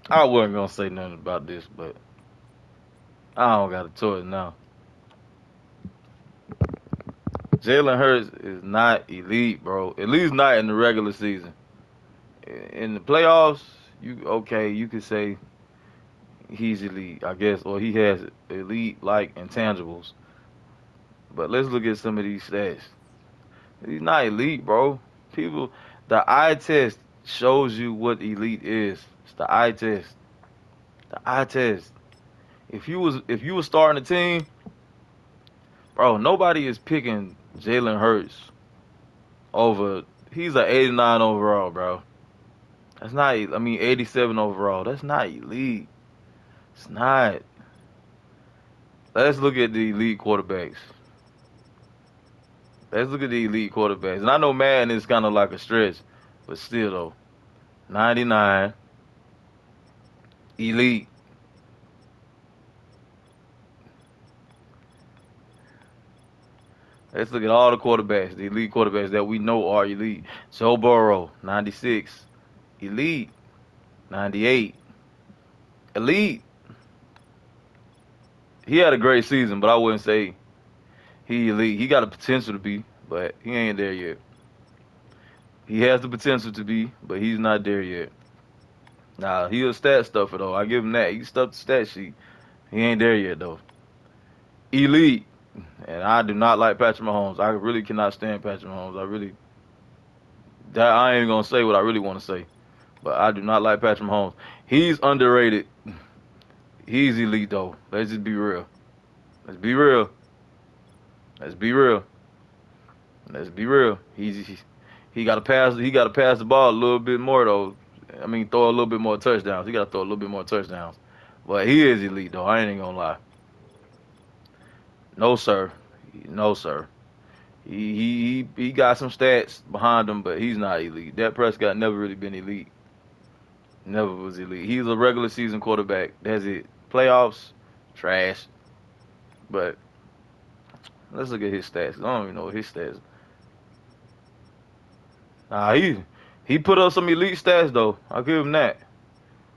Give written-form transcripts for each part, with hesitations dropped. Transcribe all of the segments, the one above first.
I wasn't gonna say nothing about this, but I don't got a choice now. Jalen Hurts is not elite, bro. At least not in the regular season. In the playoffs, you could say he's elite, I guess, or he has elite like intangibles. But let's look at some of these stats. He's not elite, bro. People, the eye test shows you what elite is. It's the eye test. The eye test. If you was starting a team, bro, nobody is picking Jalen Hurts over. He's an 89 overall, bro. That's not. I mean, 87 overall. That's not elite. It's not. Let's look at the elite quarterbacks. Let's look at the elite quarterbacks. And I know Madden is kind of like a stretch, but still though, 99 elite. Let's look at all the quarterbacks, the elite quarterbacks that we know are elite. Joe Burrow, 96, elite. 98, elite. He had a great season, but I wouldn't say he elite. He got the potential to be, but he ain't there yet. He has the potential to be, but he's not there yet. Nah, he a stat stuffer though. I give him that. He stuffed the stat sheet. He ain't there yet though. Elite, and I do not like Patrick Mahomes. I really cannot stand Patrick Mahomes. I ain't gonna say what I really want to say, but I do not like Patrick Mahomes. He's underrated. He's elite though. Let's just be real. Let's be real. Let's be real. Let's be real. He got to pass. He got to pass the ball a little bit more though. I mean, throw a little bit more touchdowns. He got to throw a little bit more touchdowns. But he is elite though. I ain't gonna lie. No sir. No sir. He got some stats behind him, but he's not elite. Dak Prescott never really been elite. Never was elite. He's a regular season quarterback. That's it. Playoffs, trash. But let's look at his stats. I don't even know his stats. Nah, he put up some elite stats though. I'll give him that.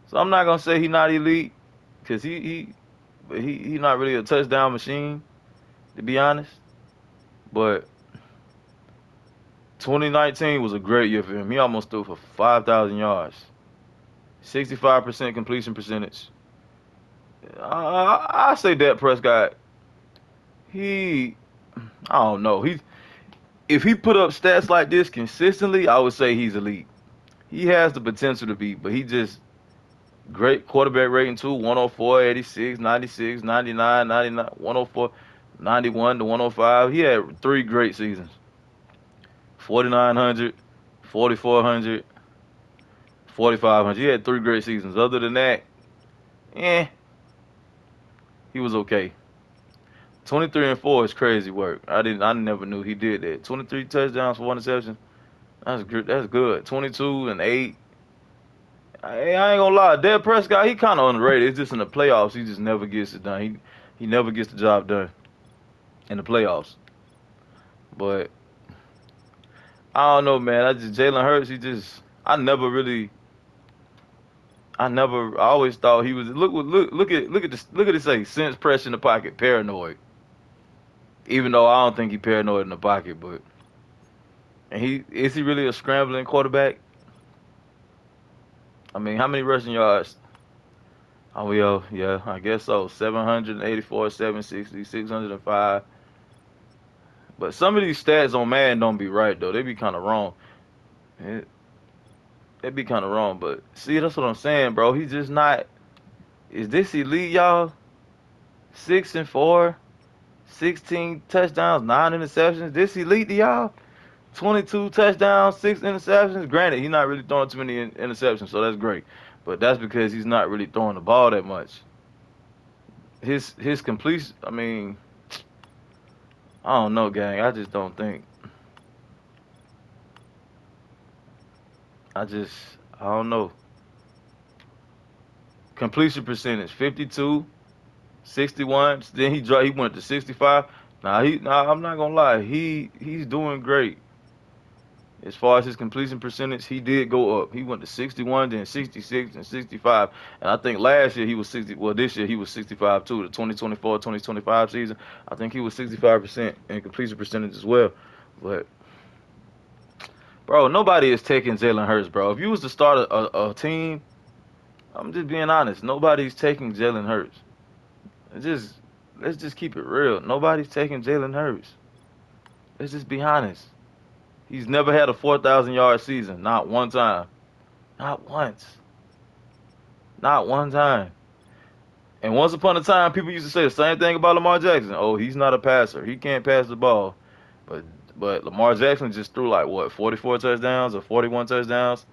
So I'm not gonna say he not elite, cause he not really a touchdown machine to be honest. But 2019 was a great year for him. He almost threw for 5,000 yards, 65% completion percentage. I say that Prescott, he I don't know. If he put up stats like this consistently, I would say he's elite. He has the potential to be, but he just great quarterback rating too, 104, 86, 96, 99, 99, 104, 91 to 105. He had three great seasons. 4,900, 4,400, 4,500. He had three great seasons. Other than that, eh, he was okay. 23 and 4 is crazy work. I never knew he did that. 23 touchdowns for one interception. That's good. That's good. 22 and 8. I ain't gonna lie. Dak Prescott, he kind of underrated. It's just in the playoffs, he just never gets it done. He never gets the job done in the playoffs. But I don't know, man. I just Jalen Hurts. I always thought he was. Look at this. Say sense pressure in the pocket, paranoid. Even though I don't think he paranoid in the pocket, but and he really a scrambling quarterback? I mean, how many rushing yards? Oh yeah, I guess so. 784, 760, 605. But some of these stats on Madden don't be right though. They be kind of wrong. It, they be kind of wrong. But see, that's what I'm saying, bro. He's just not. Is this elite, y'all? 6 and 4, 16 touchdowns, 9 interceptions. This elite to y'all? 22 touchdowns, 6 interceptions. Granted, he's not really throwing too many interceptions, so that's great. But that's because he's not really throwing the ball that much. His completion. I mean, I don't know, gang. I just don't think. I just I don't know. Completion percentage 52, 61. Then he went to 65. Nah, I'm not gonna lie. He's doing great. As far as his completion percentage, he did go up. He went to 61, then 66, and 65. And I think last year he was 60. Well, this year he was 65 too. The 2024-2025 season, I think he was 65% in completion percentage as well. But bro, nobody is taking Jalen Hurts, bro. If you was to start a team, I'm just being honest. Nobody's taking Jalen Hurts. It's just let's just keep it real. Nobody's taking Jalen Hurts. Let's just be honest. He's never had a 4,000 yard season, not one time, not once, not one time. And once upon a time, people used to say the same thing about Lamar Jackson. Oh, he's not a passer. He can't pass the ball. But but Lamar Jackson just threw like what 44 touchdowns or 41 touchdowns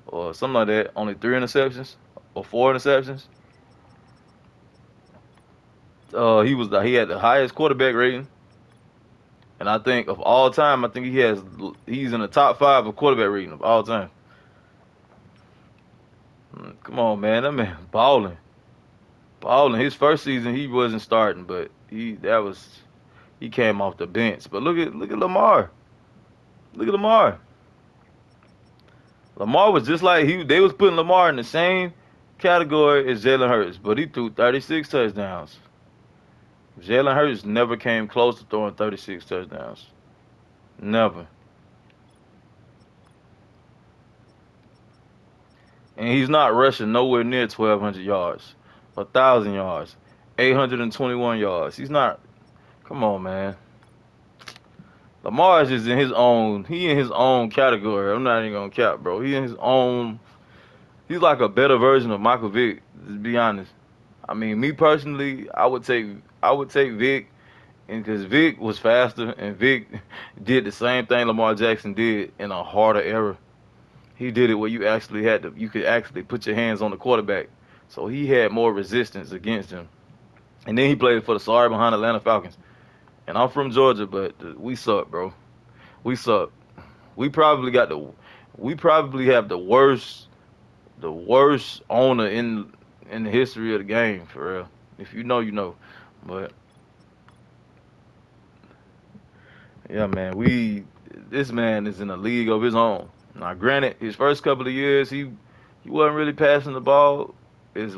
or something like that. Only 3 interceptions or 4 interceptions. He had the highest quarterback rating, and I think of all time, I think he's in the top five of quarterback rating of all time. Come on, man, that man balling, balling. His first season he wasn't starting, but he came off the bench. But look at Lamar. Look at Lamar. Lamar was just like they was putting Lamar in the same category as Jalen Hurts, but he threw 36 touchdowns. Jalen Hurts never came close to throwing 36 touchdowns. Never. And he's not rushing nowhere near 1,200 yards, 1,000 yards, 821 yards. He's not. Come on, man. Lamar is just in his own. He in his own category. I'm not even gonna cap, bro. He in his own. He's like a better version of Michael Vick. To be honest. I mean, me personally, I would take Vic, and because Vic was faster and Vic did the same thing Lamar Jackson did in a harder era. He did it where you could actually put your hands on the quarterback. So he had more resistance against him. And then he played for the sorry behind Atlanta Falcons. And I'm from Georgia, but we suck, bro. We suck. We probably got the we probably have the worst owner in the history of the game, for real. If you know, you know. But yeah, man, this man is in a league of his own. Now, granted, his first couple of years, he wasn't really passing the ball. Is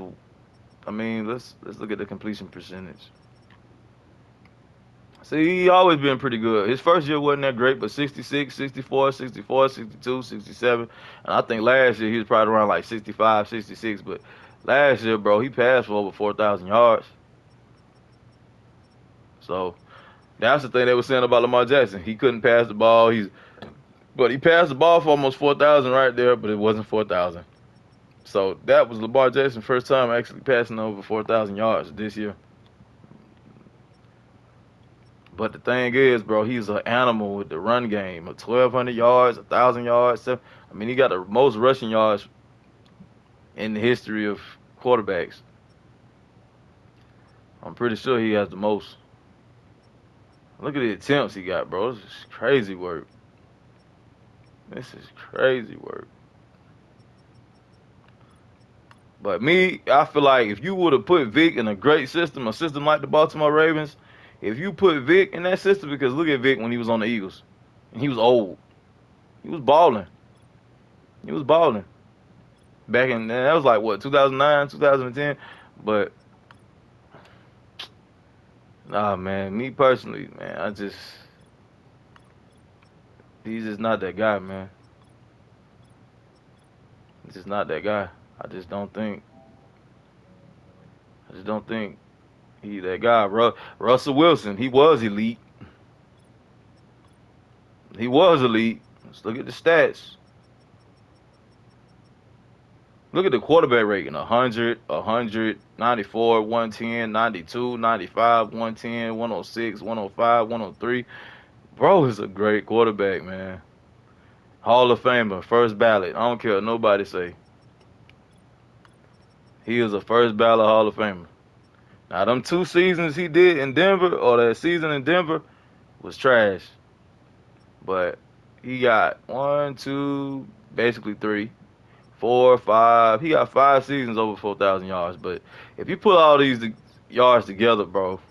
I mean, let's look at the completion percentage. See, he always been pretty good. His first year wasn't that great, but 66, 64, 64, 62, 67. And I think last year he was probably around like 65, 66. But last year, bro, he passed for over 4,000 yards. So that's the thing they were saying about Lamar Jackson. He couldn't pass the ball. But he passed the ball for almost 4,000 right there, but it wasn't 4,000. So that was Lamar Jackson's first time actually passing over 4,000 yards this year. But the thing is, bro, he's an animal with the run game. 1,200 yards, 1,000 yards. I mean, he got the most rushing yards in the history of quarterbacks. I'm pretty sure he has the most. Look at the attempts he got, bro. This is crazy work. This is crazy work. But me, I feel like if you would have put Vic in a great system, a system like the Baltimore Ravens, if you put Vic in that system, because look at Vic when he was on the Eagles, and he was old, he was balling, he was balling back in that was like what 2009, 2010. But nah, man, me personally, man, he's just not that guy, man. He's just not that guy. I just don't think, I just don't think he that guy. Russell Wilson, he was elite. He was elite. Let's look at the stats. Look at the quarterback rating: 100, 100, 94, 110, 92, 95, 110, 106, 105, 103. Bro is a great quarterback, man. Hall of Famer, first ballot. I don't care what nobody say. He is a first ballot Hall of Famer. Now, them 2 seasons he did in Denver, or that season in Denver, was trash. But he got one, two, basically three, 4, 5. He got 5 seasons over 4,000 yards. But if you put all these yards together, bro,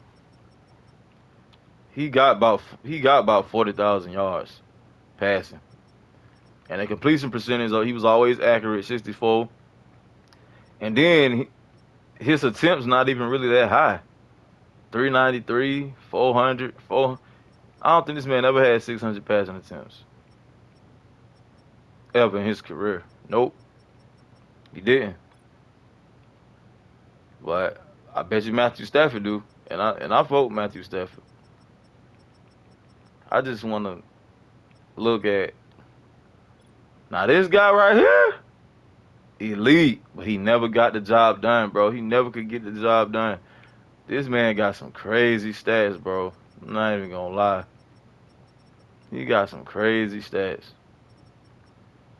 he got about 40,000 yards passing. And the completion percentage, he was always accurate, 64. And then his attempts not even really that high. 393, 400, 4. I don't think this man ever had 600 passing attempts ever in his career. Nope, he didn't. But I bet you Matthew Stafford do, and I vote Matthew Stafford. I just want to look at now this guy right here, elite, but he never got the job done, bro. He never could get the job done. This man got some crazy stats, bro. I'm not even gonna lie. He got some crazy stats.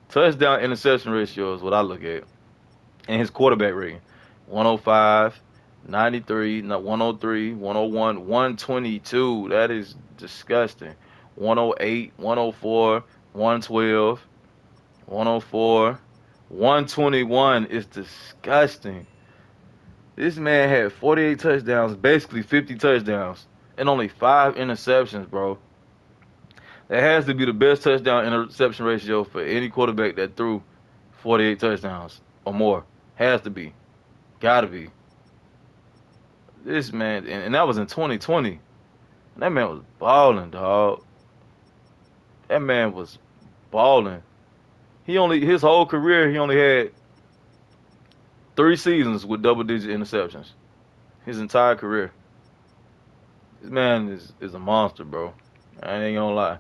Touchdown interception ratio is what I look at. And his quarterback rating 105, 93, not 103, 101, 122. That is disgusting. 108, 104, 112, 104, 121 is disgusting. This man had 48 touchdowns, basically 50 touchdowns, and only 5 interceptions, bro. That has to be the best touchdown interception ratio for any quarterback that threw 48 touchdowns or more. Has to be. Gotta be. This man, and that was in 2020. That man was balling, dog. That man was balling. His whole career, he only had 3 seasons with double-digit interceptions. His entire career. This man is a monster, bro. I ain't gonna lie.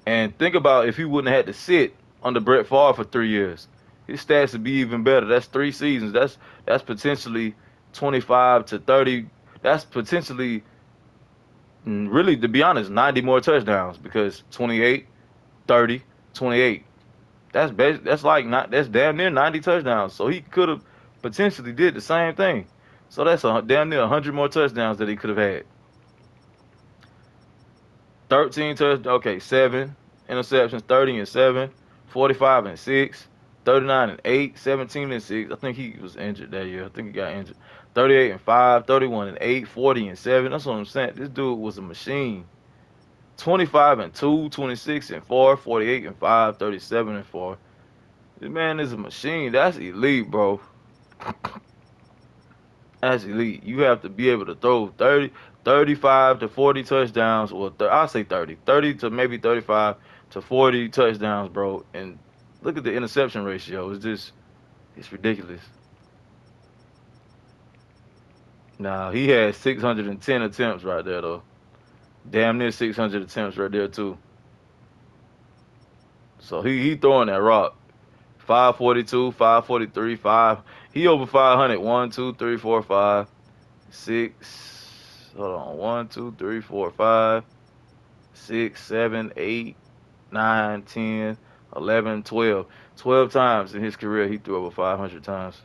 And think about if he wouldn't have had to sit under Brett Favre for 3 years, his stats would be even better. That's 3 seasons. That's potentially 25 to 30. That's potentially really, to be honest, 90 more touchdowns because 28, 30, 28. That's like not that's damn near 90 touchdowns. So he could have potentially did the same thing. So that's damn near 100 more touchdowns that he could have had. 13 touchdowns. Okay, 7 interceptions, 30 and 7, 45 and 6, 39 and 8, 17 and 6. I think he was injured that year. I think he got injured. 38 and 5, 31 and 8, 40 and 7. That's what I'm saying. This dude was a machine. 25 and 2, 26 and 4, 48 and 5, 37 and 4. This man is a machine. That's elite, bro. That's elite. You have to be able to throw 30, 35 to 40 touchdowns, or I'll say 30, 30 to maybe 35 to 40 touchdowns, bro. And look at the interception ratio. It's ridiculous. Now, he had 610 attempts right there, though. Damn near 600 attempts right there, too. So he throwing that rock. 542, 543, 5. He over 500. 1, 2, 3, 4, 5, 6. Hold on. 1, 2, 3, 4, 5, 6, 7, 8, 9, 10, 11, 12. 12 times in his career he threw over 500 times.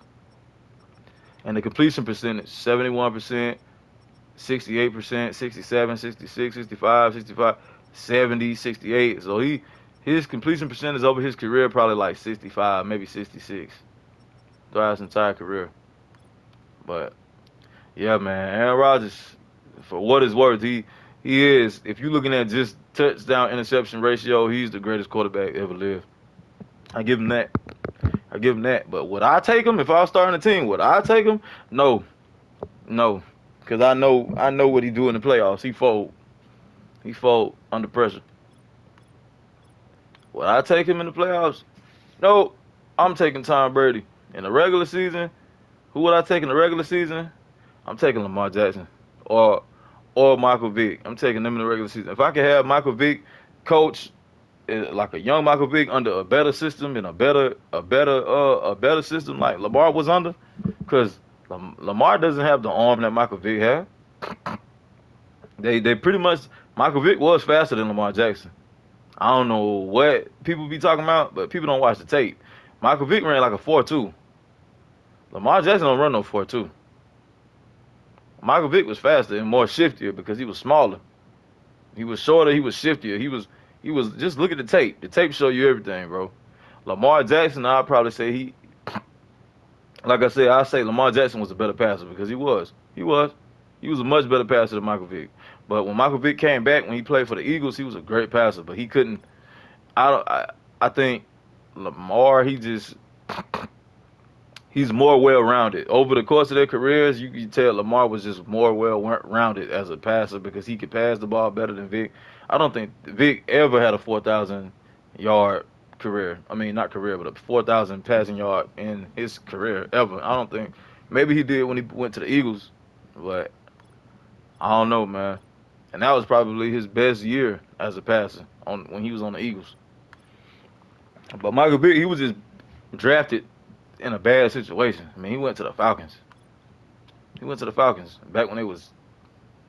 And the completion percentage 71%, 68%, 67, 66, 65, 65, 70, 68. So his completion percentage over his career probably like 65, maybe 66 throughout his entire career. But yeah, man, Aaron Rodgers, for what it's worth, he is. If you're looking at just touchdown interception ratio, he's the greatest quarterback ever lived. I give him that. I give him that. But would I take him if I was starting a team? Would I take him? No, no, because I know what he do in the playoffs. He fold. He fold under pressure. Would I take him in the playoffs? No, I'm taking Tom Brady in the regular season. Who would I take in the regular season? I'm taking Lamar Jackson or Michael Vick. I'm taking them in the regular season. If I could have Michael Vick coach like a young Michael Vick under a better system and a better system like Lamar was under, because Lamar doesn't have the arm that Michael Vick had. They pretty much Michael Vick was faster than Lamar Jackson. I don't know what people be talking about, but people don't watch the tape. Michael Vick ran like a 4.2. Lamar Jackson don't run no 4.2. Michael Vick was faster and more shiftier because he was smaller. He was shorter. He was shiftier. He was just look at the tape. The tape show you everything, bro. Lamar Jackson, I'd probably say like I said, I say Lamar Jackson was a better passer because he was a much better passer than Michael Vick. But when Michael Vick came back when he played for the Eagles, he was a great passer, but he couldn't. I don't. I think Lamar, he's more well rounded. Over the course of their careers, you can tell Lamar was just more well rounded as a passer because he could pass the ball better than Vic. I don't think Vic ever had a 4,000 yard career. I mean, not career, but a 4,000 passing yard in his career ever. I don't think. Maybe he did when he went to the Eagles, but I don't know, man. And that was probably his best year as a passer on when he was on the Eagles. But Michael Vick, he was just drafted in a bad situation. I mean, he went to the Falcons. He went to the Falcons back when they was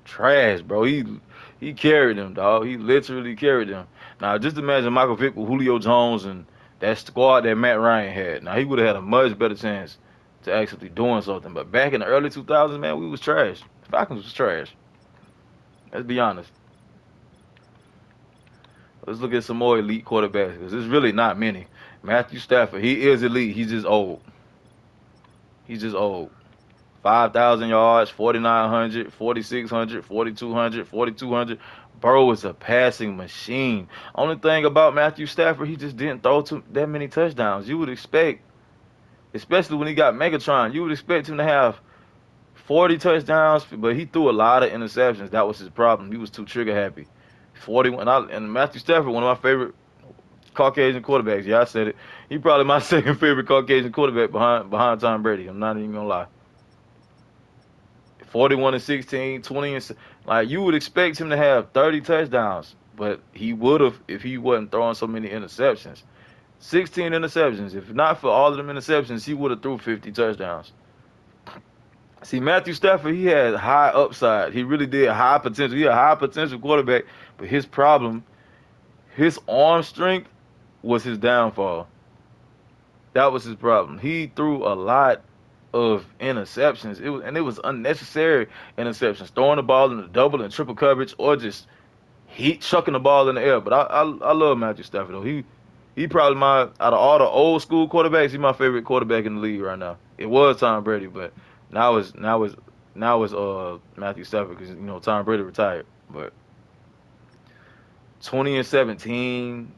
trash, bro. He carried them, dog. He literally carried them. Now, just imagine Michael Vick with Julio Jones and that squad that Matt Ryan had. Now, he would have had a much better chance to actually doing something. But back in the early 2000s, man, we was trash. The Falcons was trash. Let's be honest. Let's look at some more elite quarterbacks because there's really not many. Matthew Stafford, he is elite. He's just old. He's just old. 5,000 yards, 4,900, 4,600, 4,200, 4,200. Bro is a passing machine. Only thing about Matthew Stafford, he just didn't throw that many touchdowns. You would expect, especially when he got Megatron, you would expect him to have 40 touchdowns, but he threw a lot of interceptions. That was his problem. He was too trigger happy. 41, and Matthew Stafford, one of my favorite Caucasian quarterbacks. Yeah, I said it. He probably my second favorite Caucasian quarterback behind Tom Brady. I'm not even gonna lie. 41 and 16, 20 and like you would expect him to have 30 touchdowns, but he would have if he wasn't throwing so many interceptions. 16 interceptions. If not for all of them interceptions, he would have threw 50 touchdowns. See, Matthew Stafford, he had high upside. He really did high potential. He had a high potential quarterback, but his problem, his arm strength was his downfall. That was his problem. He threw a lot of interceptions. It was unnecessary interceptions, throwing the ball in the double and triple coverage, or just he chucking the ball in the air. But I love Matthew Stafford though. He probably my out of all the old school quarterbacks, he's my favorite quarterback in the league right now. It was Tom Brady, but now it's now it's now it's Matthew Stafford because Tom Brady retired. But 20 and 17,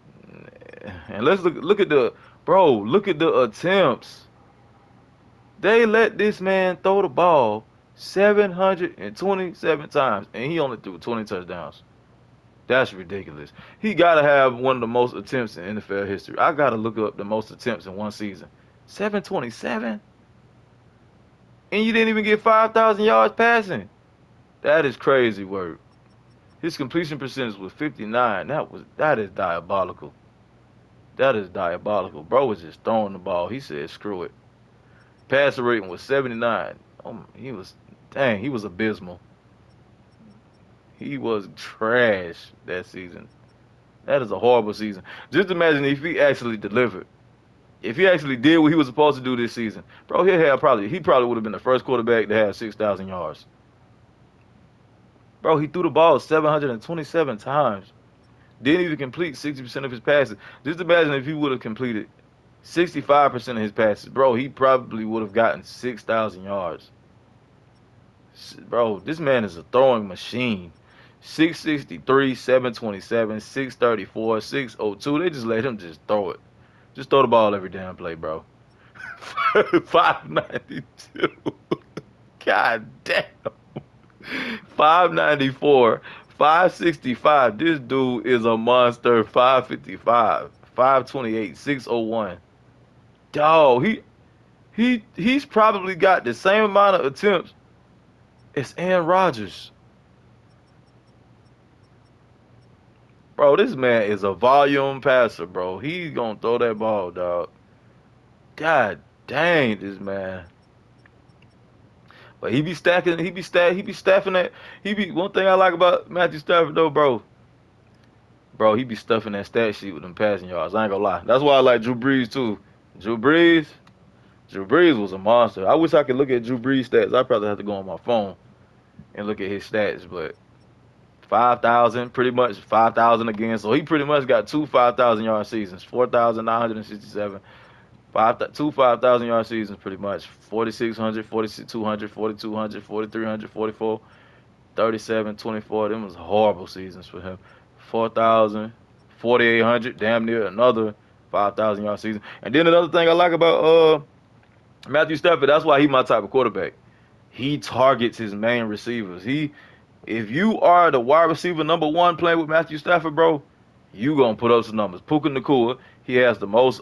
and let's look at the bro. Look at the attempts. They let this man throw the ball 727 times, and he only threw 20 touchdowns. That's ridiculous. He got to have one of the most attempts in NFL history. I got to look up the most attempts in one season. 727? And you didn't even get 5,000 yards passing. That is crazy work. His completion percentage was 59. That is diabolical. That is diabolical. Bro was just throwing the ball. He said, screw it. Passer rating was 79. He was abysmal. He was trash that season. That is a horrible season. Just imagine if he actually delivered. If he actually did what he was supposed to do this season, bro, he probably would have been the first quarterback to have 6,000 yards. Bro, he threw the ball 727 times. Didn't even complete 60% of his passes. Just imagine if he would have completed 65% of his passes, bro, he probably would have gotten 6,000 yards. Bro, this man is a throwing machine. 663, 727, 634, 602. They just let him just throw it. Just throw the ball every damn play, bro. 592. God damn. 594. 565. This dude is a monster. 555. 528. 601. Dog, he's probably got the same amount of attempts as Aaron Rodgers. Bro, this man is a volume passer, bro. He's gonna throw that ball, dog. God dang, this man. But he be staffing that. One thing I like about Matthew Stafford though, bro, he be stuffing that stat sheet with them passing yards. I ain't gonna lie. That's why I like Drew Brees too. Drew Brees, Drew Brees was a monster. I wish I could look at Drew Brees stats. I probably have to go on my phone and look at his stats, but 5,000, pretty much 5,000 again. So he pretty much got two 5,000 yard seasons, 4,967. Two 5,000 yard seasons, pretty much 4,600, 4,200, 4,200, 4,300, 44, 37, 24. Them was horrible seasons for him. 4,000, 4,800, damn near another 5,000 yard season. And then another thing I like about Matthew Stafford, that's why he my type of quarterback. He targets his main receivers. If you are the wide receiver number one playing with Matthew Stafford, bro, you gonna put up some numbers. Puka Nakua, he has the most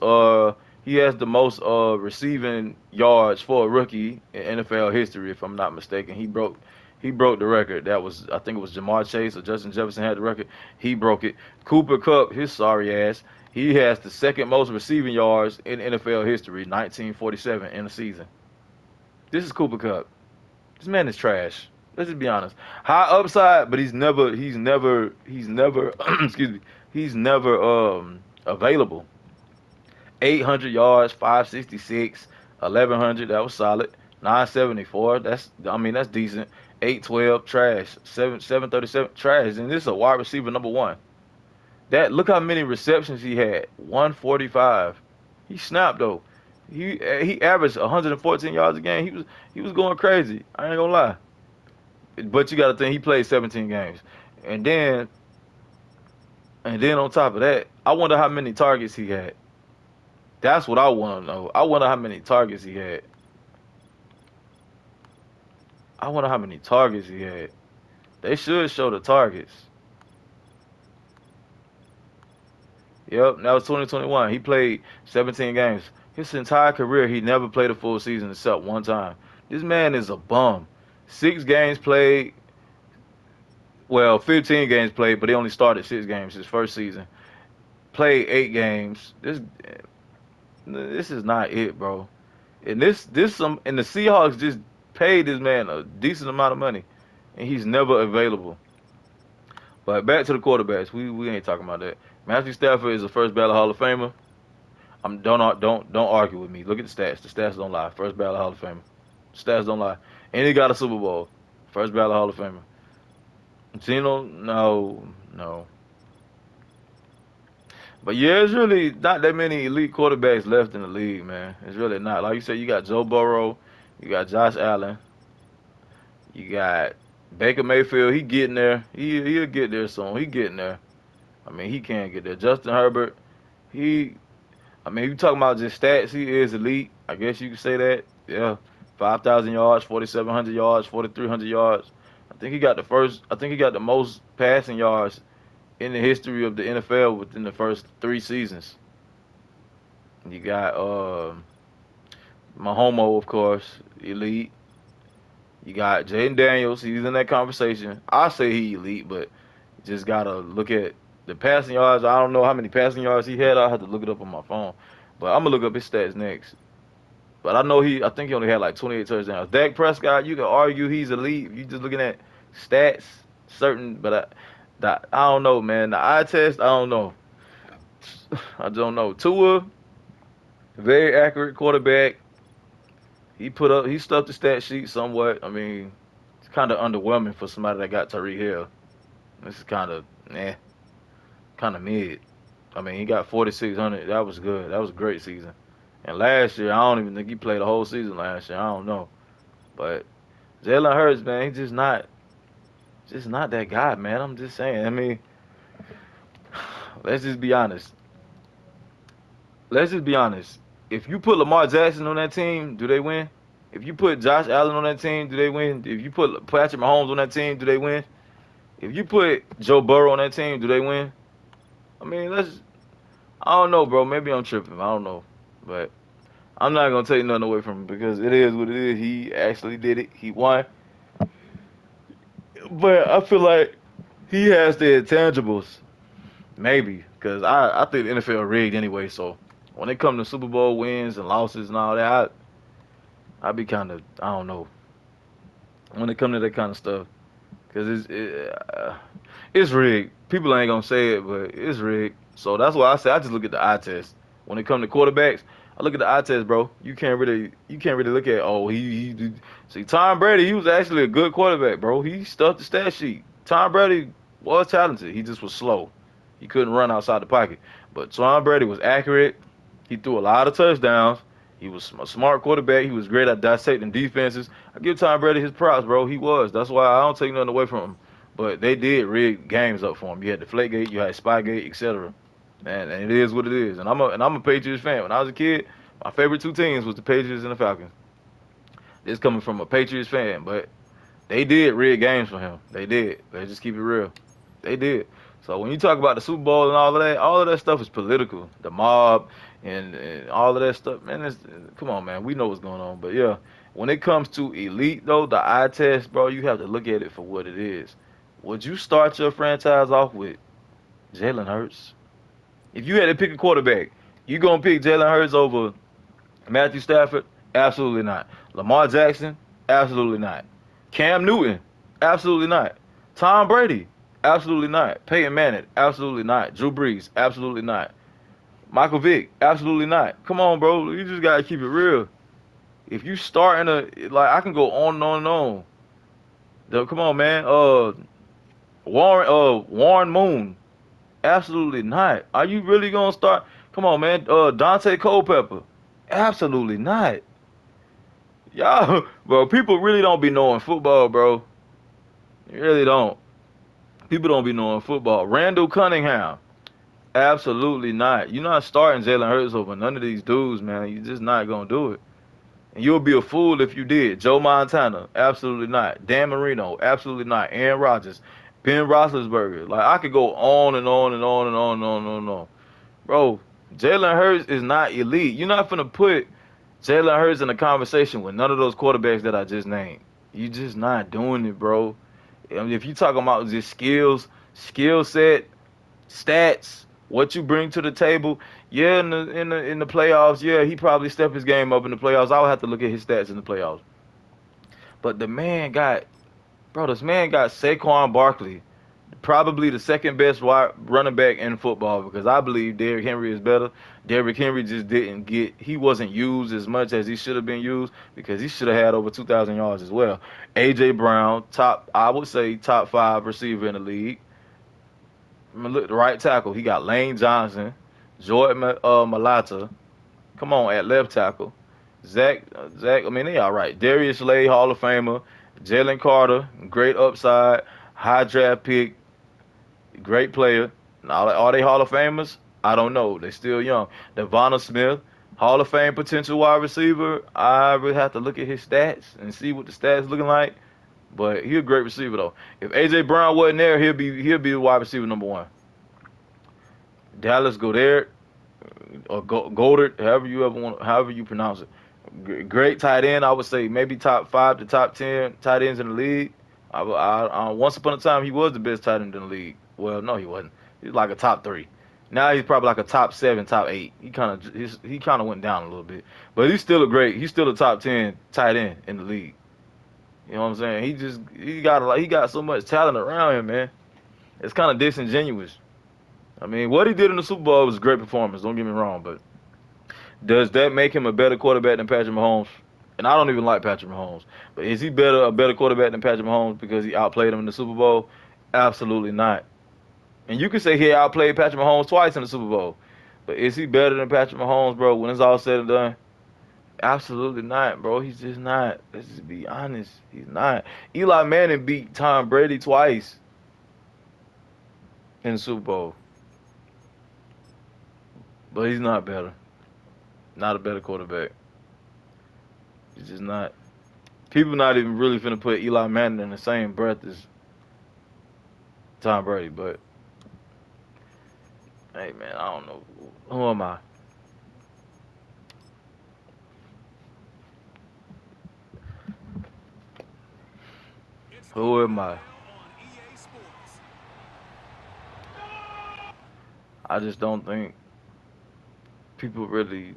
receiving yards for a rookie in NFL history, if I'm not mistaken. He broke the record. That was, I think it was Jamar Chase or Justin Jefferson had the record. He broke it. Cooper Kupp, his sorry ass, he has the second most receiving yards in NFL history, 1947 in a season. This is Cooper Kupp. This man is trash. Let's just be honest. High upside, but he's never excuse me, he's never available. 800 yards, 566, 1100. That was solid. 974. That's decent. 812 trash. 737 trash. And this is a wide receiver number one. That look how many receptions he had. 145. He snapped though. He averaged 114 yards a game. He was going crazy. I ain't gonna lie. But you got to think he played 17 games, and then on top of that, I wonder how many targets he had. That's what I want to know. I wonder how many targets he had. I wonder how many targets he had. They should show the targets. Yep, that was 2021. He played 17 games. His entire career, he never played a full season except one time. This man is a bum. 6 games played. Well, 15 games played, but he only started 6 games his first season. Played 8 games. This is not it, bro. And the Seahawks just paid this man a decent amount of money, and he's never available. But back to the quarterbacks, we ain't talking about that. Matthew Stafford is a first ballot Hall of Famer. Don't argue with me. Look at the stats. The stats don't lie. First ballot Hall of Famer. Stats don't lie. And he got a Super Bowl. First ballot Hall of Famer. Gino, no, no. But yeah, it's really not that many elite quarterbacks left in the league, man. It's really not. Like you said, you got Joe Burrow, you got Josh Allen, you got Baker Mayfield. He getting there. He'll get there soon. He getting there. I mean, he can get there. Justin Herbert, he. I mean, you talking about just stats? He is elite. I guess you could say that. Yeah, 5,000 yards, 4,700 yards, 4,300 yards. I think he got the most passing yards in the history of the NFL within the first 3 seasons. You got Mahomo, of course, elite. You got Jaden Daniels. He's in that conversation. I say he elite, but you just gotta look at the passing yards. I don't know how many passing yards he had. I have to look it up on my phone, but I'm gonna look up his stats next. But I know I think he only had like 28 touchdowns. Dak Prescott, you can argue he's elite. You just looking at stats, certain, but I don't know, man. The eye test, I don't know. I don't know. Tua, very accurate quarterback. He stuffed the stat sheet somewhat. I mean, it's kind of underwhelming for somebody that got Tyreek Hill. This is kind of mid. I mean, he got 4,600. That was good. That was a great season. And last year, I don't even think he played a whole season last year. I don't know. But Jalen Hurts, man, he's just not that guy, man. I'm just saying. I mean, let's just be honest. Let's just be honest. If you put Lamar Jackson on that team, do they win? If you put Josh Allen on that team, do they win? If you put Patrick Mahomes on that team, do they win? If you put Joe Burrow on that team, do they win? I mean, I don't know, bro. Maybe I'm tripping. I don't know. But I'm not gonna take nothing away from him because it is what it is. He actually did it. He won. But I feel like he has the intangibles. Maybe. Because I think the NFL rigged anyway. So when it comes to Super Bowl wins and losses and all that, I be kind of, I don't know. When it comes to that kind of stuff. Because it's rigged. People ain't gonna say it, but it's rigged. So that's why I say I just look at the eye test. When it comes to quarterbacks, I look at the eye test, bro. You can't really look at see Tom Brady. He was actually a good quarterback, bro. He stuffed the stat sheet. Tom Brady was talented. He just was slow. He couldn't run outside the pocket. But Tom Brady was accurate. He threw a lot of touchdowns. He was a smart quarterback. He was great at dissecting defenses. I give Tom Brady his props, bro. He was. That's why I don't take nothing away from him. But they did rig games up for him. You had Deflategate, you had Spygate, etc. And it is what it is. And I'm a Patriots fan. When I was a kid, my favorite two teams was the Patriots and the Falcons. This coming from a Patriots fan, but they did rig games for him. They did. Let's just keep it real. They did. So when you talk about the Super Bowl and all of that stuff is political. The mob and all of that stuff, man. Come on, man. We know what's going on. But yeah, when it comes to elite though, the eye test, bro, you have to look at it for what it is. Would you start your franchise off with Jalen Hurts? If you had to pick a quarterback, you gonna pick Jalen Hurts over Matthew Stafford? Absolutely not. Lamar Jackson? Absolutely not. Cam Newton? Absolutely not. Tom Brady? Absolutely not. Peyton Manning? Absolutely not. Drew Brees? Absolutely not. Michael Vick? Absolutely not. Come on, bro. You just gotta keep it real. If you starting I can go on and on and on. Come on, man. Warren Moon? Absolutely not. Are you really gonna start? Come on, man. Dante Culpepper? Absolutely not. Y'all, bro, people really don't be knowing football, bro. They really don't. People don't be knowing football. Randall Cunningham, absolutely not. You're not starting Jalen Hurts over none of these dudes, man. You're just not gonna do it. And you'll be a fool if you did. Joe Montana, absolutely not. Dan Marino, absolutely not. Aaron Rodgers, Ben Roethlisberger. Like I could go on and on and on and on and on and on. And on. Bro, Jalen Hurts is not elite. You're not gonna put Jalen Hurts in a conversation with none of those quarterbacks that I just named. You just not doing it, bro. I mean, if you talking about just skills, skill set, stats, what you bring to the table, yeah, in the playoffs, yeah, he probably stepped his game up in the playoffs. I would have to look at his stats in the playoffs. But this man got Saquon Barkley, probably the second best running back in football because I believe Derrick Henry is better. Derrick Henry just he wasn't used as much as he should have been used because he should have had over 2,000 yards as well. AJ Brown, I would say top five receiver in the league. I mean, look, the right tackle, he got Lane Johnson, Jordan Malata. Come on, at left tackle. Zach, I mean, they all right. Darius Slay, Hall of Famer. Jalen Carter, great upside, high draft pick, great player. Now, are they Hall of Famers? I don't know. They're still young. Devonta Smith, Hall of Fame potential wide receiver. I would have to look at his stats and see what the stats looking like. But he's a great receiver though. If AJ Brown wasn't there, he'll be the wide receiver number one. Dallas Goddard or Goddard, however you pronounce it. Great tight end. I would say maybe top five to top 10 tight ends in the league. Once upon a time, he was the best tight end in the league. Well, no, he wasn't. He was like a top three. Now he's probably like a top seven, top eight. He kind of went down a little bit, but he's still a top 10 tight end in the league. You know what I'm saying? He got so much talent around him, man. It's kind of disingenuous. I mean, what he did in the Super Bowl was a great performance. Don't get me wrong, but does that make him a better quarterback than Patrick Mahomes? And I don't even like Patrick Mahomes, but is he a better quarterback than Patrick Mahomes because he outplayed him in the Super Bowl? Absolutely not. And you could say he outplayed Patrick Mahomes twice in the Super Bowl, but is he better than Patrick Mahomes, bro? When it's all said and done, absolutely not, bro. He's just not. Let's just be honest. He's not. Eli Manning beat Tom Brady twice in the Super Bowl, but he's not better. Not a better quarterback. He's just not. People not even really finna put Eli Manning in the same breath as Tom Brady. But hey, man, I don't know. Who am I? Who am I? I just don't think people really.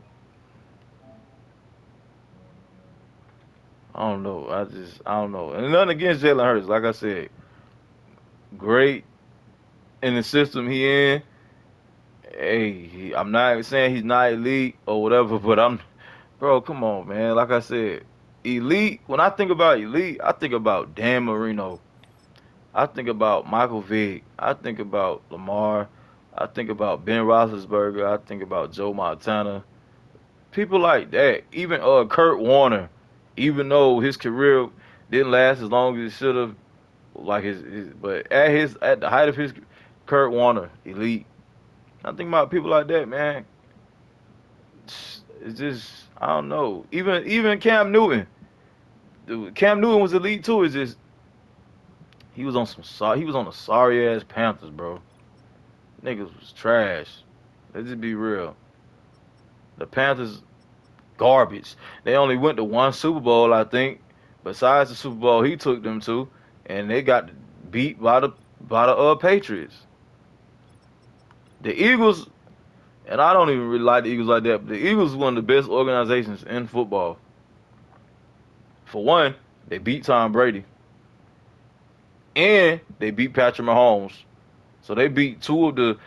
I don't know. I don't know. And nothing against Jalen Hurts. Like I said, great in the system he in. Hey, I'm not saying he's not elite or whatever, but bro, come on, man. Like I said, elite. When I think about elite, I think about Dan Marino. I think about Michael Vick. I think about Lamar. I think about Ben Roethlisberger. I think about Joe Montana. People like that. Even Kurt Warner, even though his career didn't last as long as it should have, but at the height of his Kurt Warner, elite. I think about people like that, man. It's just I don't know. Even Cam Newton, dude, Cam Newton was elite too. It's just he was on the sorry ass Panthers, bro. Niggas was trash. Let's just be real. The Panthers garbage. They only went to one Super Bowl, I think. Besides the Super Bowl he took them to, and they got beat by the Patriots. The Eagles, and I don't even really like the Eagles like that. But the Eagles is one of the best organizations in football. For one, they beat Tom Brady, and they beat Patrick Mahomes. So they beat two of the,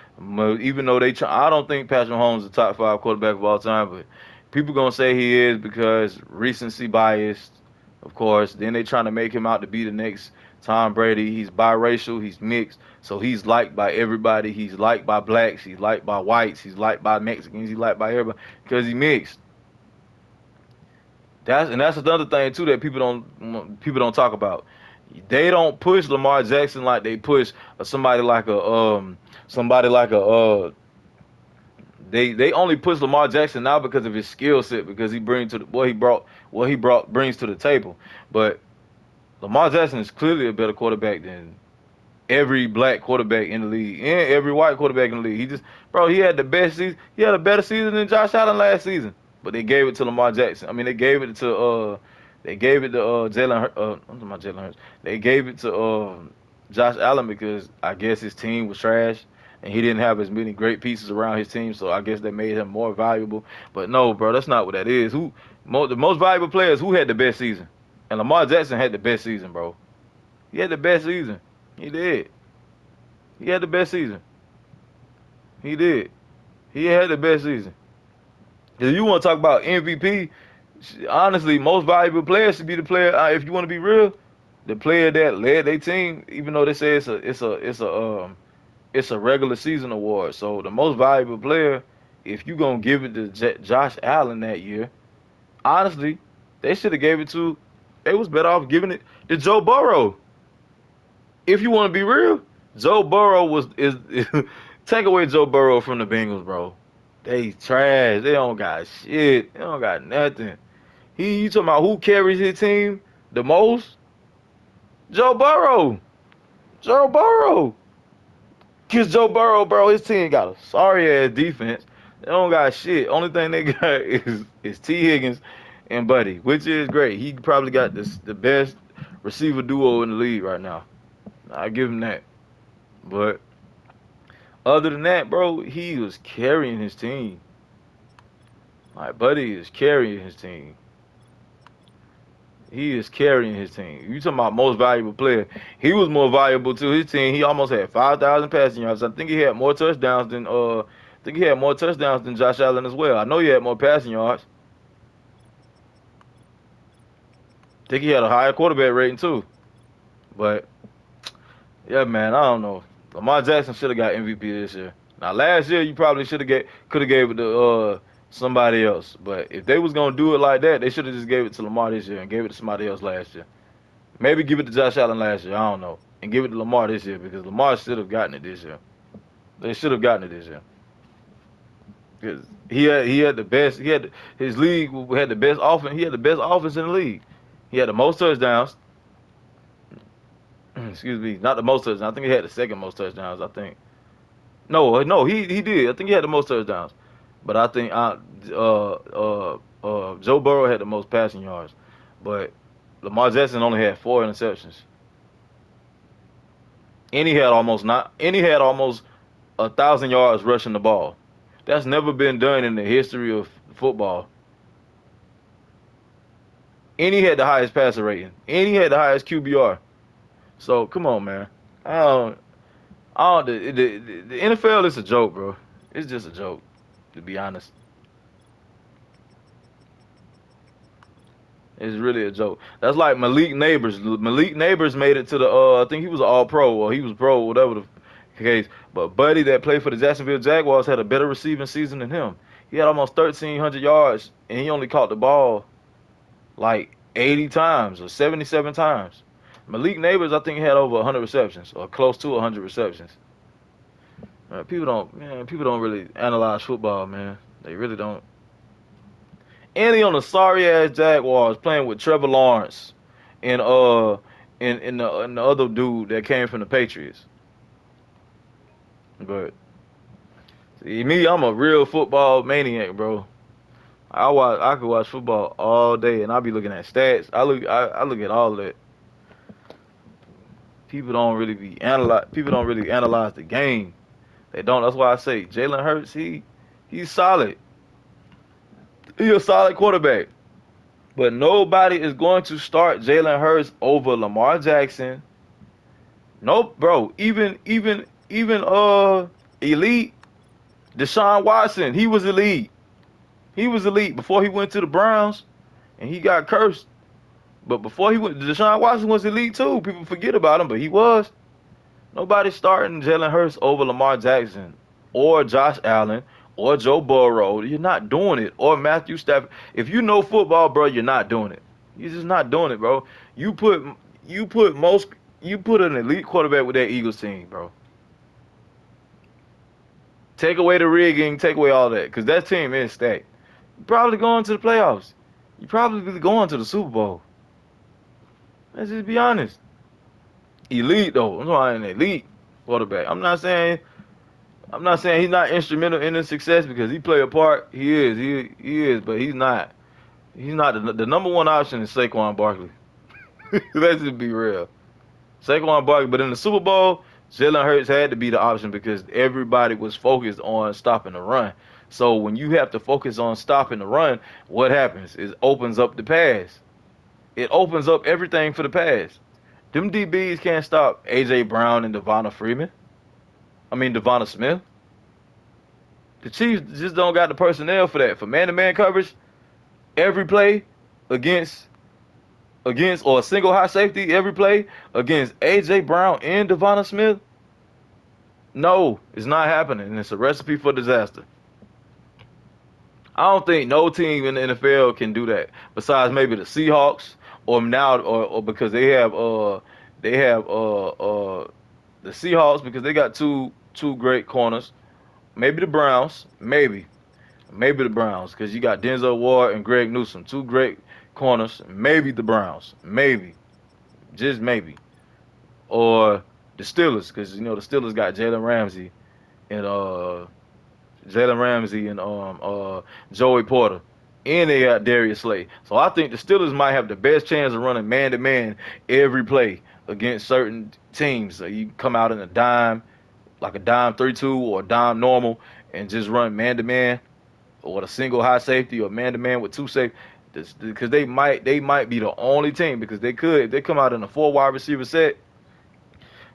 even though I don't think Patrick Mahomes is the top five quarterback of all time, but people gonna say he is because recency bias, of course. Then they trying to make him out to be the next Tom Brady. He's biracial, he's mixed, so he's liked by everybody. He's liked by blacks, he's liked by whites, he's liked by Mexicans, he's liked by everybody because he mixed. That's another thing too that people don't talk about. They don't push Lamar Jackson like they push somebody like a they only push Lamar Jackson now because of his skill set because he brings to the what he brought brings to the table. But Lamar Jackson is clearly a better quarterback than every black quarterback in the league and every white quarterback in the league. He had the best season. He had a better season than Josh Allen last season. But they gave it to Lamar Jackson. I mean, they gave it to Jalen. I'm talking about Jalen Hurts. They gave it to Josh Allen because I guess his team was trash and he didn't have as many great pieces around his team. So I guess they made him more valuable. But no, bro, that's not what that is. The most valuable players who had the best season, and Lamar Jackson had the best season, bro. He had the best season. He did. He had the best season. He did. He had the best season. If you want to talk about MVP, honestly, most valuable player should be the player. If you want to be real, the player that led their team. Even though they say it's a regular season award, so the most valuable player, if you gonna give it to Josh Allen that year, honestly, they should have gave it to. They was better off giving it to Joe Burrow. If you want to be real, Joe Burrow is take away Joe Burrow from the Bengals, bro. They trash. They don't got shit. They don't got nothing. You talking about who carries his team the most? Joe Burrow. Joe Burrow. Cause Joe Burrow, bro, his team got a sorry ass defense. They don't got shit. Only thing they got is T Higgins and Buddy, which is great. He probably got the best receiver duo in the league right now. I give him that. But other than that, bro, he was carrying his team. Like Buddy is carrying his team. He is carrying his team. You talking about most valuable player? He was more valuable to his team. He almost had 5,000 passing yards. I think he had more touchdowns than Josh Allen as well. I know he had more passing yards. I think he had a higher quarterback rating too. But yeah, man, I don't know. Lamar Jackson should have got MVP this year. Now last year you probably could have gave it to somebody else. But if they was gonna do it like that, they should have just gave it to Lamar this year and gave it to somebody else last year. Maybe give it to Josh Allen last year. I don't know, and give it to Lamar this year because Lamar should have gotten it this year. They should have gotten it this year because he had the best. His league had the best offense. He had the best offense in the league. He had the most touchdowns. Excuse me, not the most touchdowns. I think he had the second most touchdowns. I think. No, he did. I think he had the most touchdowns. But I think Joe Burrow had the most passing yards. But Lamar Jackson only had 4 interceptions. And he had almost 1,000 yards rushing the ball. That's never been done in the history of football. And he had the highest passer rating. And he had the highest QBR. So come on, man. I don't. I don't. The NFL is a joke, bro. It's just a joke, to be honest. It's really a joke. That's like Malik Neighbors. Malik Neighbors made it to the I think he was all pro or he was pro, whatever the case. But Buddy that played for the Jacksonville Jaguars had a better receiving season than him. He had almost 1,300 yards and he only caught the ball like 80 times or 77 times. Malik Neighbors I think had over 100 receptions or close to 100 receptions. People don't really analyze football, man. They really don't. And he on the sorry ass Jaguars playing with Trevor Lawrence and in the other dude that came from the Patriots. But see me, I'm a real football maniac, bro. I could watch football all day and I'll be looking at stats. I look at all that. People don't really analyze the game. They don't. That's why I say Jalen Hurts, he's solid. He's a solid quarterback. But nobody is going to start Jalen Hurts over Lamar Jackson. Nope, bro. Even elite Deshaun Watson, he was elite. He was elite before he went to the Browns and he got cursed. But before he went, Deshaun Watson was elite too. People forget about him, but he was. Nobody's starting Jalen Hurts over Lamar Jackson or Josh Allen or Joe Burrow. You're not doing it. Or Matthew Stafford. If you know football, bro, you're not doing it. You're just not doing it, bro. You put you put most you put an elite quarterback with that Eagles team, bro. Take away the rigging, take away all that, because that team is stacked. You probably going to the playoffs. You probably going to the Super Bowl. Let's just be honest. Elite though. I'm talking an elite quarterback. I'm not saying he's not instrumental in the success because he play a part. He is. He is, but he's not. He's not the number one option is Saquon Barkley. Let's just be real. Saquon Barkley, but in the Super Bowl, Jalen Hurts had to be the option because everybody was focused on stopping the run. So when you have to focus on stopping the run, what happens? It opens up the pass. It opens up everything for the pass. Them DBs can't stop AJ Brown and Devonta Smith. The Chiefs just don't got the personnel for that. For man-to-man coverage, every play against or a single high safety every play against AJ Brown and Devonta Smith. No, it's not happening. It's a recipe for disaster. I don't think no team in the NFL can do that besides maybe the Seahawks or because they have the Seahawks because they got two great corners. Maybe the Browns, maybe the Browns because you got Denzel Ward and Greg Newsome, two great corners. Maybe the Browns, maybe just maybe, or the Steelers because the Steelers got and Jalen Ramsey and Joey Porter, and they got Darius Slay. So I think the Steelers might have the best chance of running man to man every play against certain teams. So you come out in a dime, like a dime 3-2 or a dime normal, and just run man to man or a single high safety or man to man with two safety. Because they might be the only team because they could if they come out in a four wide receiver set.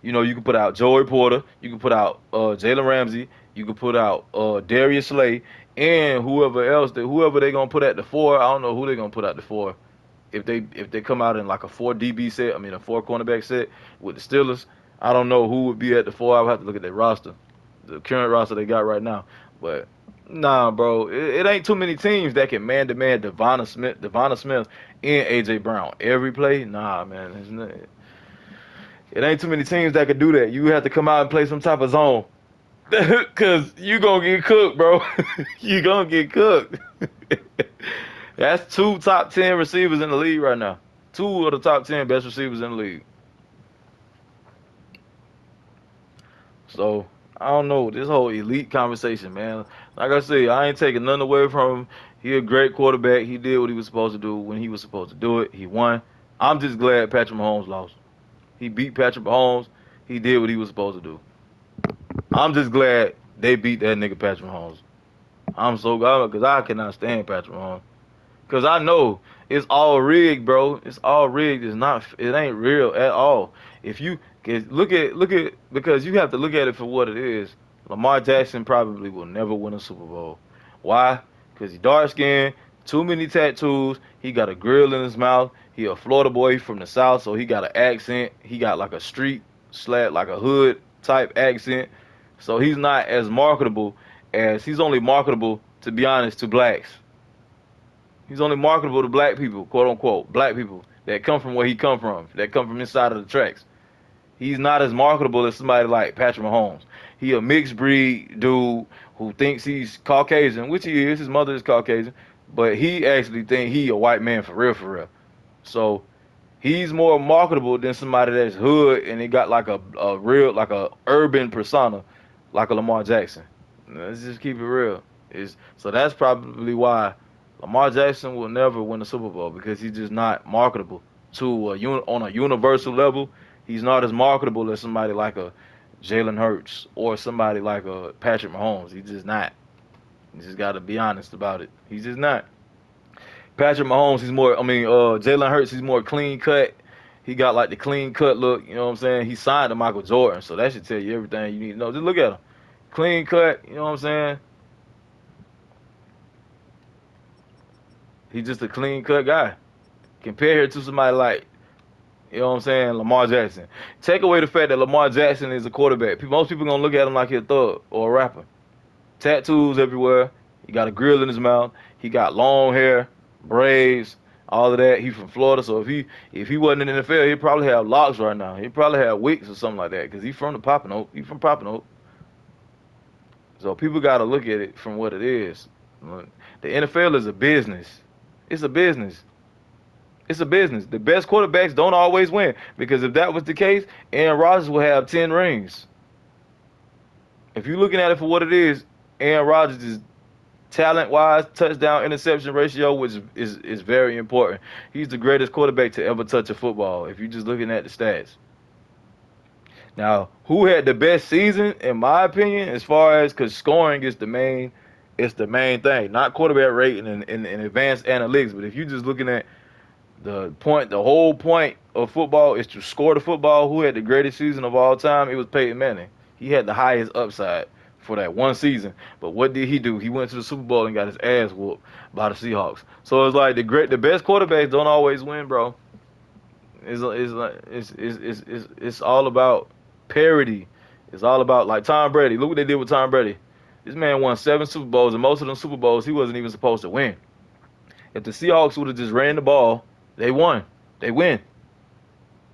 You can put out Joey Porter, you can put out Jalen Ramsey, you can put out Darius Slay, and whoever they gonna put at the four. I don't know who they gonna put at the four. If they come out in like a four DB set, a four cornerback set with the Steelers, I don't know who would be at the four. I would have to look at their roster, the current roster they got right now. But nah, bro, it ain't too many teams that can man to man Devonta Smith, and AJ Brown every play. Nah, man, it ain't too many teams that could do that. You have to come out and play some type of zone. Cause you gonna get cooked, bro. You gonna get cooked. That's two top 10 receivers in the league right now. Two of the top 10 best receivers in the league. So I don't know this whole elite conversation, man. Like I said, I ain't taking nothing away from him. He a great quarterback. He did what he was supposed to do when he was supposed to do it. He won. I'm just glad Patrick Mahomes lost. He beat Patrick Mahomes. He did what he was supposed to do. I'm just glad they beat that nigga Patrick Mahomes. I'm so glad because I cannot stand Patrick Mahomes. Cause I know it's all rigged, bro. It's all rigged. It's not. It ain't real at all. If you look at because you have to look at it for what it is. Lamar Jackson probably will never win a Super Bowl. Why? Cause he dark skinned, too many tattoos. He got a grill in his mouth. He a Florida boy from the South, so he got an accent. He got like a street slat, like a hood type accent. So he's not as marketable as he's only marketable, to be honest, to blacks. He's only marketable to black people, quote unquote, black people that come from where he come from, that come from inside of the tracks. He's not as marketable as somebody like Patrick Mahomes. He a mixed breed dude who thinks he's Caucasian, which he is. His mother is Caucasian, but he actually think he a white man for real, for real. So he's more marketable than somebody that's hood and he got like a real like a urban persona, like a Lamar Jackson. Let's just keep it real. Is so that's probably why Lamar Jackson will never win a Super Bowl because he's just not marketable to on a universal level. He's not as marketable as somebody like a Jalen Hurts or somebody like a Patrick Mahomes. He's just not. You just got to be honest about it. He's just not. Patrick Mahomes, he's more. I mean, Jalen Hurts, he's more clean cut. He got like the clean cut look. You know what I'm saying? He signed to Michael Jordan, so that should tell you everything you need to know. Just look at him, clean cut. You know what I'm saying? He's just a clean cut guy. Compare it to somebody like, you know what I'm saying, Lamar Jackson. Take away the fact that Lamar Jackson is a quarterback. Most people gonna look at him like he's a thug or a rapper. Tattoos everywhere. He got a grill in his mouth. He got long hair, braids, all of that. He from Florida, so if he wasn't in the NFL, he'd probably have locks right now. He'd probably have wigs or something like that because he's from the Poppin' He from Poppin'. So people got to look at it from what it is. The NFL is a business. It's a business. It's a business. The best quarterbacks don't always win because if that was the case, Aaron Rodgers would have 10 rings. If you're looking at it for what it is, Aaron Rodgers is talent wise, touchdown interception ratio, which is very important. He's the greatest quarterback to ever touch a football. If you're just looking at the stats. Now, who had the best season, in my opinion, as far as because scoring is the main thing, not quarterback rating and advanced analytics. But if you're just looking at the whole point of football is to score the football. Who had the greatest season of all time? It was Peyton Manning. He had the highest upside for that one season. But what did he do? He went to the Super Bowl and got his ass whooped by the Seahawks. So it's like the best quarterbacks don't always win, bro. It's all about parity. It's all about like Tom Brady. Look what they did with Tom Brady. This man won 7 Super Bowls, and most of them Super Bowls he wasn't even supposed to win. If the Seahawks would have just ran the ball, they won. They win.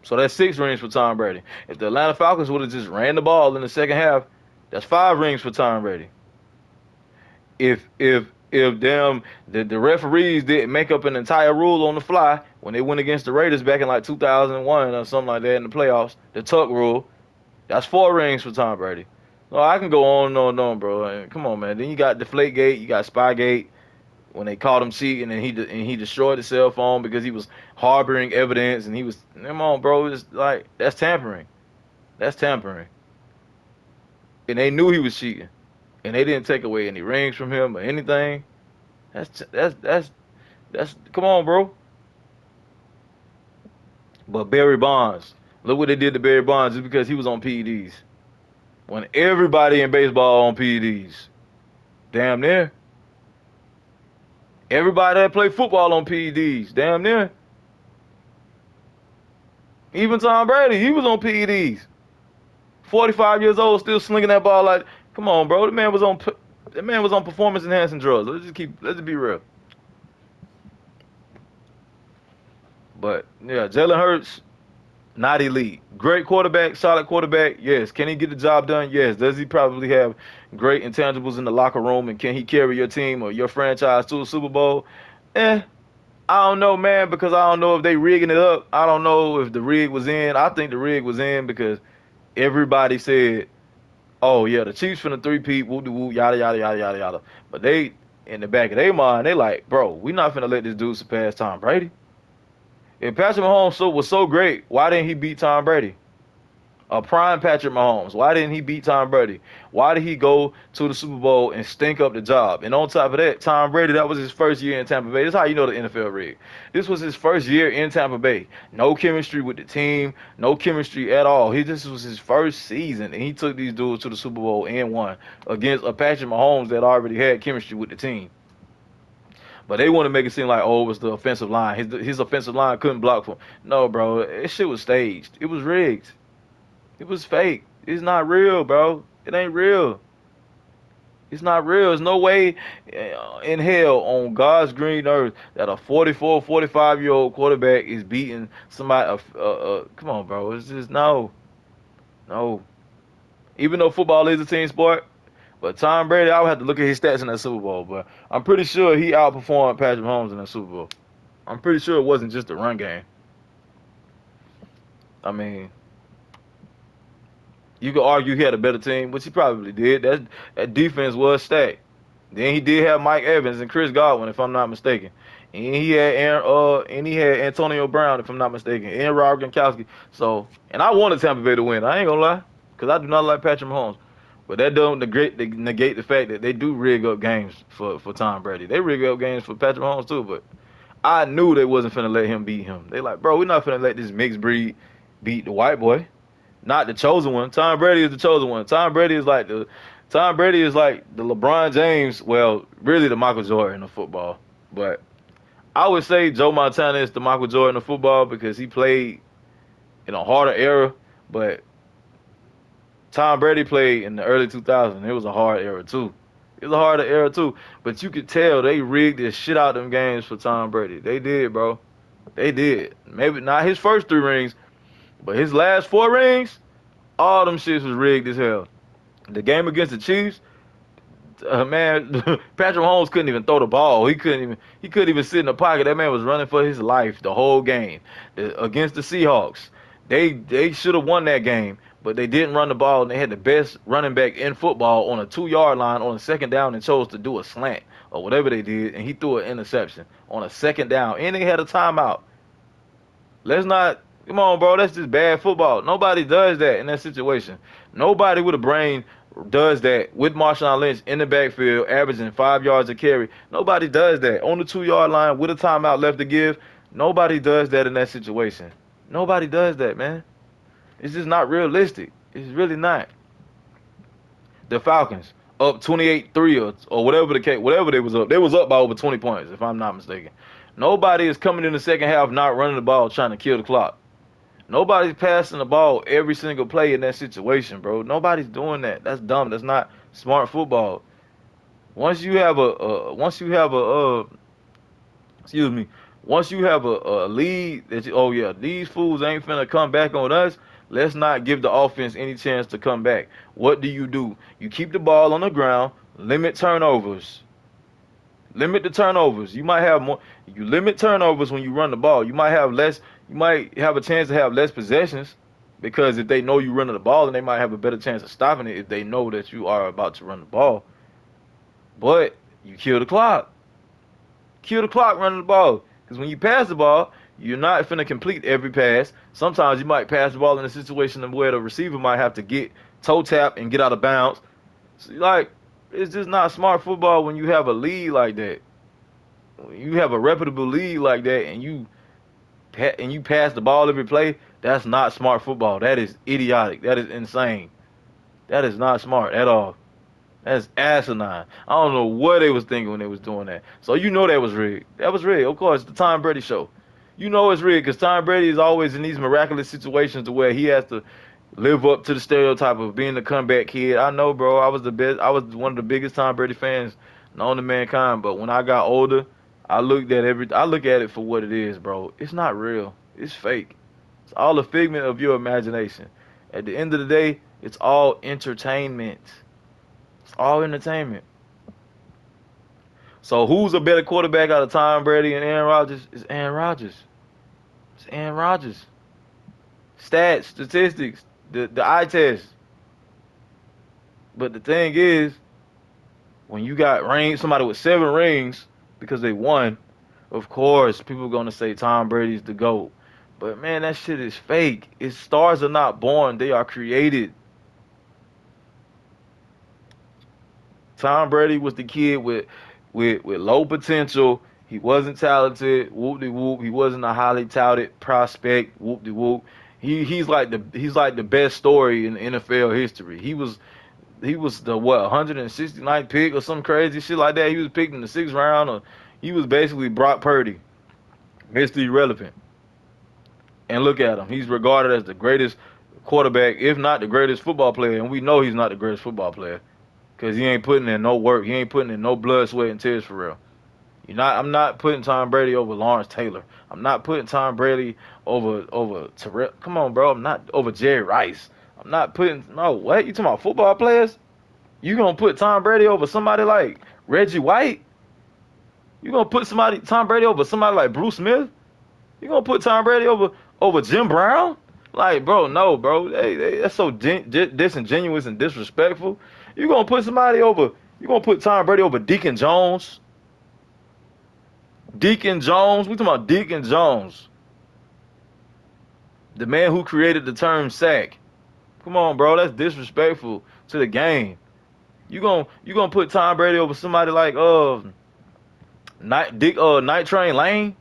So that's 6 rings for Tom Brady. If the Atlanta Falcons would have just ran the ball in the second half, that's 5 rings for Tom Brady. If the referees didn't make up an entire rule on the fly when they went against the Raiders back in like 2001 or something like that in the playoffs, the tuck rule, that's 4 rings for Tom Brady. No, I can go on and on and on, bro. Come on, man. Then you got Deflategate, you got Spygate, when they caught him cheating and he destroyed the cell phone because he was harboring evidence and he was come on, bro. It's like that's tampering. That's tampering. And they knew he was cheating, and they didn't take away any rings from him or anything. That's come on, bro. But Barry Bonds, look what they did to Barry Bonds just because he was on PEDs. When everybody in baseball on PEDs, damn near everybody that play football on PEDs, damn near. Even Tom Brady, he was on PEDs. 45 years old, still slinging that ball like, come on, bro. The man was on performance enhancing drugs. Let's just be real. But yeah, Jalen Hurts, not elite. Great quarterback, solid quarterback. Yes. Can he get the job done? Yes. Does he probably have great intangibles in the locker room, and can he carry your team or your franchise to a Super Bowl? Eh, I don't know, man, because I don't know if they rigging it up. I don't know if the rig was in. I think the rig was in because everybody said, "Oh yeah, the Chiefs finna three-peat, woo de woo, yada yada yada yada yada." But they, in the back of their mind, they like, "Bro, we not finna let this dude surpass Tom Brady." If Patrick Mahomes was so great, why didn't he beat Tom Brady? A prime Patrick Mahomes. Why didn't he beat Tom Brady? Why did he go to the Super Bowl and stink up the job? And on top of that, Tom Brady, that was his first year in Tampa Bay. This is how you know the NFL rig. This was his first year in Tampa Bay. No chemistry with the team, no chemistry at all. This was his first season, and he took these dudes to the Super Bowl and won against a Patrick Mahomes that already had chemistry with the team. But they want to make it seem like, oh, it was the offensive line. His offensive line couldn't block for him. No, bro, this shit was staged. It was rigged. It was fake. It's not real, bro. It ain't real. It's not real. There's no way in hell on God's green earth that a 44, 45-year-old quarterback is beating somebody. Come on, bro. It's just no. No. Even though football is a team sport, but Tom Brady, I would have to look at his stats in that Super Bowl, but I'm pretty sure he outperformed Patrick Mahomes in that Super Bowl. I'm pretty sure it wasn't just the run game. I mean, you could argue he had a better team, which he probably did. That defense was stacked. Then he did have Mike Evans and Chris Godwin, if I'm not mistaken. And he had Antonio Brown, if I'm not mistaken, and Rob Gronkowski. So, and I wanted Tampa Bay to win. I ain't gonna lie, because I do not like Patrick Mahomes. But that don't negate the fact that they do rig up games for Tom Brady. They rig up games for Patrick Mahomes too. But I knew they wasn't finna let him beat him. They like, bro, we're not finna let this mixed breed beat the white boy. Not the chosen one. Tom Brady is the chosen one. Tom Brady is like the LeBron James, well, really the Michael Jordan of football. But I would say Joe Montana is the Michael Jordan of football because he played in a harder era. But Tom Brady played in the early 2000s. It was a hard era too. It was a harder era too. But you could tell they rigged this shit out them games for Tom Brady. They did, bro. They did. Maybe not his first 3 rings, but his last 4 rings, all them shits was rigged as hell. The game against the Chiefs, man, Patrick Mahomes couldn't even throw the ball. He couldn't even sit in the pocket. That man was running for his life the whole game. Against the Seahawks, they should have won that game, but they didn't run the ball, and they had the best running back in football on a 2 yard line on a second down and chose to do a slant or whatever they did, and he threw an interception on a second down, and they had a timeout. Let's not come on, bro. That's just bad football. Nobody does that in that situation. Nobody with a brain does that with Marshawn Lynch in the backfield, averaging 5 yards a carry. Nobody does that on the 2 yard line with a timeout left to give. Nobody does that in that situation. Nobody does that, man. It's just not realistic. It's really not. The Falcons up 28-3 or whatever the case, whatever they was up. They was up by over 20 points, if I'm not mistaken. Nobody is coming in the second half not running the ball trying to kill the clock. Nobody's passing the ball every single play in that situation, bro. Nobody's doing that. That's dumb. That's not smart football. Once you have excuse me, once you have a lead that oh yeah, these fools ain't finna come back on us. Let's not give the offense any chance to come back. What do? You keep the ball on the ground, limit turnovers. Limit the turnovers. You might have more. You limit turnovers when you run the ball. You might have less. You might have a chance to have less possessions because if they know you running the ball, then they might have a better chance of stopping it if they know that you are about to run the ball. But you kill the clock. Kill the clock running the ball. Because when you pass the ball, you're not finna complete every pass. Sometimes you might pass the ball in a situation where the receiver might have to get toe tap and get out of bounds. So, like, it's just not smart football when you have a lead like that. When you have a reputable lead like that, and you pass the ball every play, that's not smart football. That is idiotic. That is insane. That is not smart at all. That's asinine. I don't know what they was thinking when they was doing that. So you know that was rigged. That was rigged. Of course, the Tom Brady show. You know it's rigged because Tom Brady is always in these miraculous situations to where he has to live up to the stereotype of being the comeback kid. I know, bro. I was the best. I was one of the biggest Tom Brady fans known to mankind. But when I got older, I look at it for what it is, bro. It's not real. It's fake. It's all a figment of your imagination. At the end of the day, it's all entertainment. It's all entertainment. So who's a better quarterback out of Tom Brady and Aaron Rodgers? It's Aaron Rodgers. It's Aaron Rodgers. Stats, statistics, the eye test. But the thing is, when you got somebody with 7 rings because they won, of course people are gonna say Tom Brady's the GOAT. But man, that shit is fake. It's stars are not born; they are created. Tom Brady was the kid with low potential. He wasn't talented. Whoop de whoop. He wasn't a highly touted prospect. Whoop de whoop. He's like the best story in NFL history. He was the what 169th pick or some crazy shit like that. He was picked in the 6th round. Or he was basically Brock Purdy, Mr. Irrelevant. And look at him. He's regarded as the greatest quarterback, if not the greatest football player. And we know he's not the greatest football player. Cause he ain't putting in no work. He ain't putting in no blood, sweat, and tears for real. I'm not putting Tom Brady over Lawrence Taylor. I'm not putting Tom Brady over Terrell. Come on, bro. I'm not over Jerry Rice. I'm not putting no. What you talking about? Football players? You gonna put Tom Brady over somebody like Reggie White? You gonna put Tom Brady over somebody like Bruce Smith? You gonna put Tom Brady over Jim Brown? Like, bro, no, bro. That's so disingenuous and disrespectful. You gonna put somebody over? You gonna put Tom Brady over Deacon Jones? Deacon Jones? We talking about Deacon Jones, the man who created the term sack. Come on, bro. That's disrespectful to the game. You gonna put Tom Brady over somebody like Night Train Lane?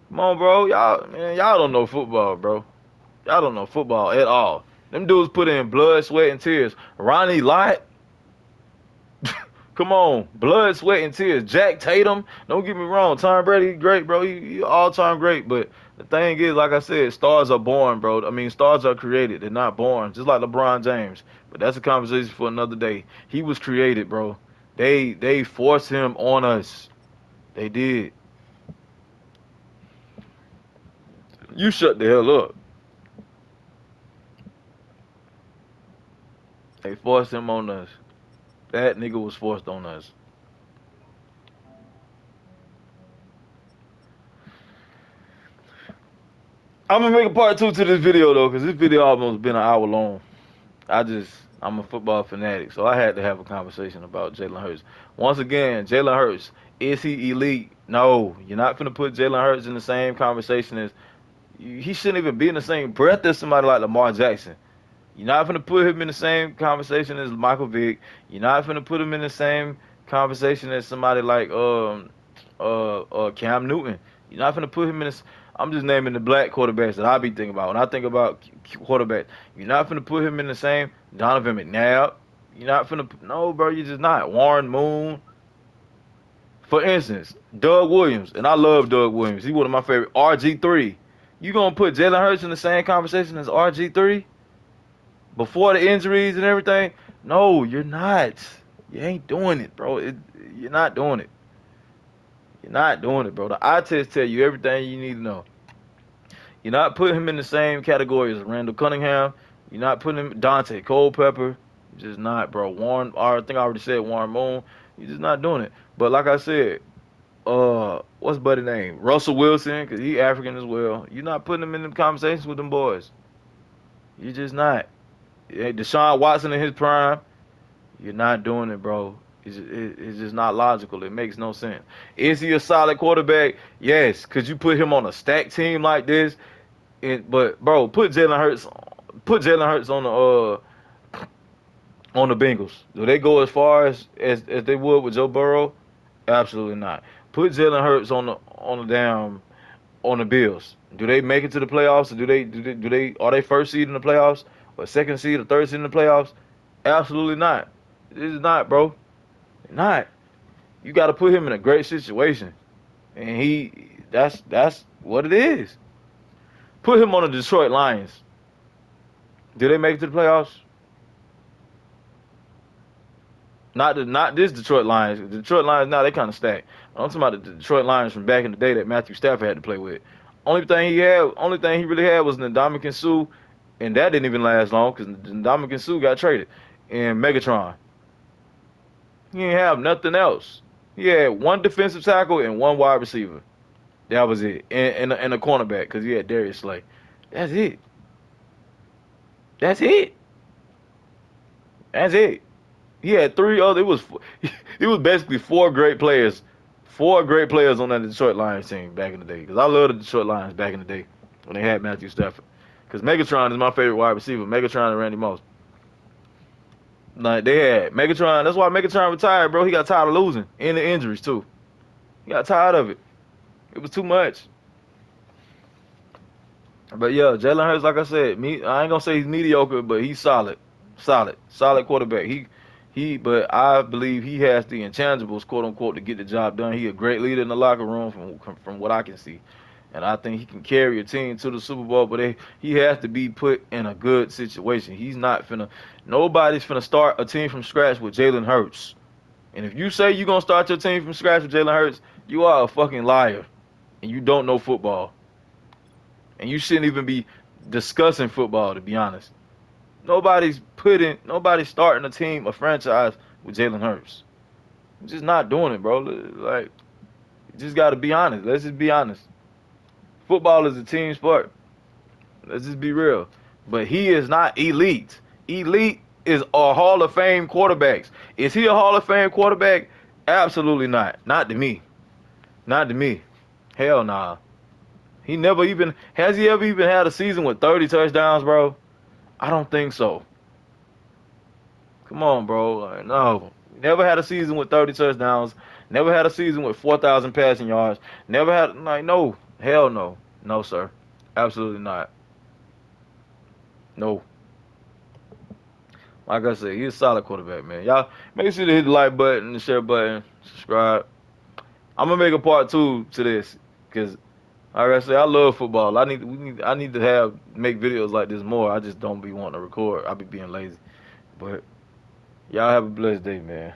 Come on, bro. Y'all don't know football, bro. Y'all don't know football at all. Them dudes put in blood, sweat, and tears. Ronnie Lott, come on, blood, sweat, and tears. Jack Tatum, don't get me wrong. Tom Brady, great, bro. He all time great. But the thing is, like I said, stars are born, bro. I mean, stars are created. They're not born. Just like LeBron James. But that's a conversation for another day. He was created, bro. They forced him on us. They did. You shut the hell up. They forced him on us. That nigga was forced on us. I'm gonna make a part two to this video though, cause this video almost been an hour long. I'm a football fanatic, so I had to have a conversation about Jalen Hurts. Once again, Jalen Hurts, is he elite? No, you're not gonna put Jalen Hurts in the same conversation as he shouldn't even be in the same breath as somebody like Lamar Jackson. You're not gonna put him in the same conversation as Michael Vick. You're not gonna put him in the same conversation as somebody like Cam Newton. You're not gonna put him in this. I'm just naming the black quarterbacks that I be thinking about when I think about quarterbacks. You're not gonna put him in the same Donovan McNabb. You're not gonna no, bro. You're just not Warren Moon. For instance, Doug Williams, and I love Doug Williams. He's one of my favorite. RG3. You gonna put Jalen Hurts in the same conversation as RG3? Before the injuries and everything? No, you're not. You ain't doing it, bro. You're not doing it. You're not doing it, bro. The eye test tell you everything you need to know. You're not putting him in the same category as Randall Cunningham. You're not putting him Dante Culpepper. You're just not, bro. I think I already said Warren Moon. You're just not doing it. But like I said, what's buddy name? Russell Wilson, because he African as well. You're not putting him in the conversations with them boys. You're just not. Deshaun Watson in his prime. You're not doing it, bro. It's just not logical. It makes no sense. Is he a solid quarterback? Yes. Could you put him on a stacked team like this? But bro, put Jalen Hurts on the Bengals. Do they go as far as they would with Joe Burrow? Absolutely not. Put Jalen Hurts on the Bills. Do they make it to the playoffs? Or do they are they first seed in the playoffs or second seed or third seed in the playoffs? Absolutely not. It is not, bro. Not. You got to put him in a great situation, and that's what it is. Put him on the Detroit Lions. Do they make it to the playoffs? Not this Detroit Lions. The Detroit Lions now they kind of stacked. I'm talking about the Detroit Lions from back in the day that Matthew Stafford had to play with. Only thing he really had was Ndamukong Suh, and that didn't even last long because Ndamukong Suh got traded. And Megatron, he didn't have nothing else. He had one defensive tackle and one wide receiver. That was it, and a cornerback because he had Darius Slay. That's it. That's it. That's it. He had three other. It was basically four great players on that Detroit Lions team back in the day. Because I love the Detroit Lions back in the day when they had Matthew Stafford. Because Megatron is my favorite wide receiver. Megatron and Randy Moss. Like they had Megatron. That's why Megatron retired, bro. He got tired of losing and the injuries too. He got tired of it. It was too much. But yeah, Jalen Hurts, like I said, I ain't gonna say he's mediocre, but he's solid quarterback. But I believe he has the intangibles, quote unquote, to get the job done. He a great leader in the locker room, from what I can see, and I think he can carry a team to the Super Bowl. But he has to be put in a good situation. Nobody's finna start a team from scratch with Jalen Hurts. And if you say you're gonna start your team from scratch with Jalen Hurts, you are a fucking liar, and you don't know football. And you shouldn't even be discussing football, to be honest. Nobody's starting a team, a franchise with Jalen Hurts. I'm just not doing it, bro. Like, you just got to be honest. Let's just be honest. Football is a team sport. Let's just be real. But he is not elite. Elite is a Hall of Fame quarterbacks. Is he a Hall of Fame quarterback? Absolutely not. Not to me. Not to me. Hell nah. He never even has he ever even had a season with 30 touchdowns, bro? I don't think so. Come on, bro. Like, no. Never had a season with 30 touchdowns. Never had a season with 4,000 passing yards. Never had like no. Hell no. No, sir. Absolutely not. No. Like I said, he's a solid quarterback, man. Y'all make sure to hit the like button, the share button, subscribe. I'm gonna make a part two to this because, like I said, I love football. I need to have make videos like this more. I just don't be wanting to record. I be being lazy. But y'all have a blessed day, man.